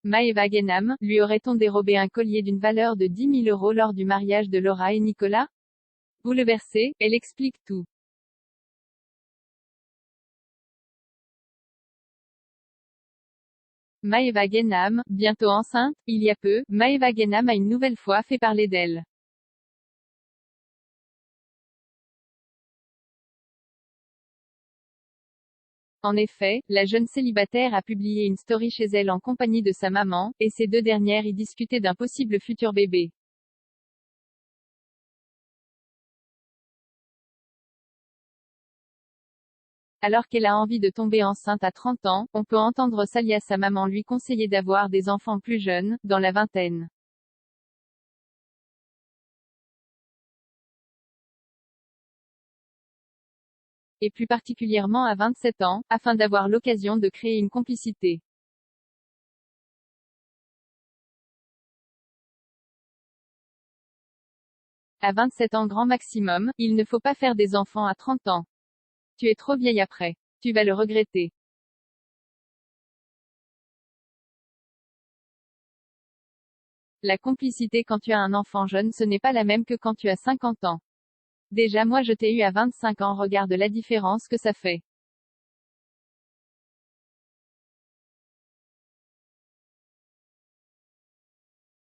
Maëva Guénam, lui aurait-on dérobé un collier d'une valeur de 10 000 € lors du mariage de Laura et Nicolas? Bouleversée, elle explique tout. Maëva Guénam, bientôt enceinte, il y a peu, Maëva Guénam a une nouvelle fois fait parler d'elle. En effet, la jeune célibataire a publié une story chez elle en compagnie de sa maman, et ces deux dernières y discutaient d'un possible futur bébé. Alors qu'elle a envie de tomber enceinte à 30 ans, on peut entendre Salia sa maman lui conseiller d'avoir des enfants plus jeunes, dans la vingtaine. Et plus particulièrement à 27 ans, afin d'avoir l'occasion de créer une complicité. À 27 ans grand maximum, il ne faut pas faire des enfants à 30 ans. Tu es trop vieille après. Tu vas le regretter. La complicité quand tu as un enfant jeune ce n'est pas la même que quand tu as 50 ans. Déjà moi je t'ai eu à 25 ans, regarde la différence que ça fait.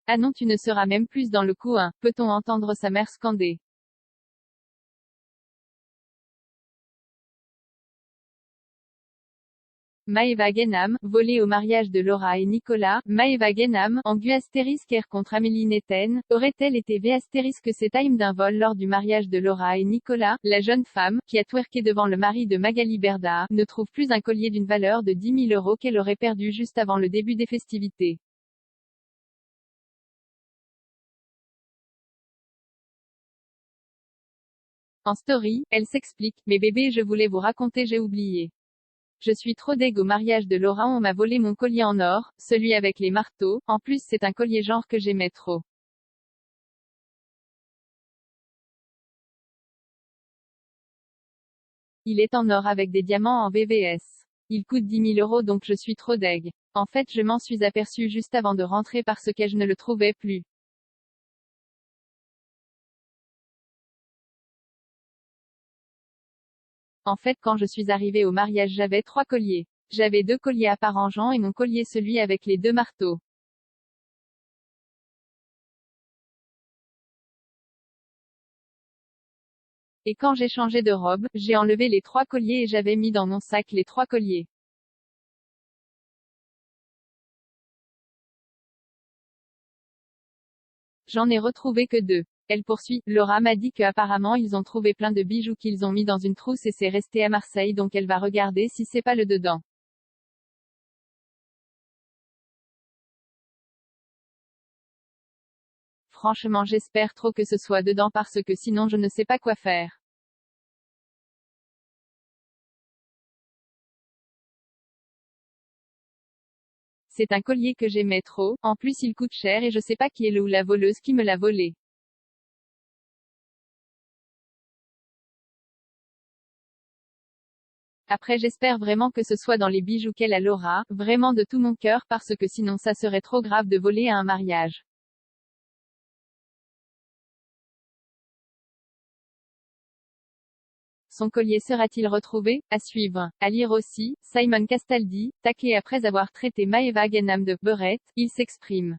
Ah non tu ne seras même plus dans le coup hein, peut-on entendre sa mère scander. Maëva Guénam, volée au mariage de Laura et Nicolas, Maëva Guénam, en gu * contre Amélie Netten, aurait-elle été v * c'est time d'un vol lors du mariage de Laura et Nicolas, la jeune femme, qui a twerké devant le mari de Magali Berda, ne trouve plus un collier d'une valeur de 10 000 € qu'elle aurait perdu juste avant le début des festivités. En story, elle s'explique, mais bébé je voulais vous raconter j'ai oublié. Je suis trop deg au mariage de Laura on m'a volé mon collier en or, celui avec les marteaux, en plus c'est un collier genre que j'aimais trop. Il est en or avec des diamants en VVS. Il coûte 10 000 € donc je suis trop deg. En fait je m'en suis aperçu juste avant de rentrer parce que je ne le trouvais plus. En fait quand je suis arrivée au mariage j'avais 3 colliers. J'avais 2 colliers à part et mon collier celui avec les 2 marteaux. Et quand j'ai changé de robe, j'ai enlevé les 3 colliers et j'avais mis dans mon sac les 3 colliers. J'en ai retrouvé que 2. Elle poursuit, Laura m'a dit que apparemment ils ont trouvé plein de bijoux qu'ils ont mis dans une trousse et c'est resté à Marseille donc elle va regarder si c'est pas le dedans. Franchement j'espère trop que ce soit dedans parce que sinon je ne sais pas quoi faire. C'est un collier que j'aimais trop, en plus il coûte cher et je sais pas qui est le ou la voleuse qui me l'a volé. Après j'espère vraiment que ce soit dans les bijoux qu'elle a Laura, vraiment de tout mon cœur parce que sinon ça serait trop grave de voler à un mariage. Son collier sera-t-il retrouvé? À suivre. À lire aussi, Simon Castaldi, taqué après avoir traité Maëva Guénam de « beurette », il s'exprime.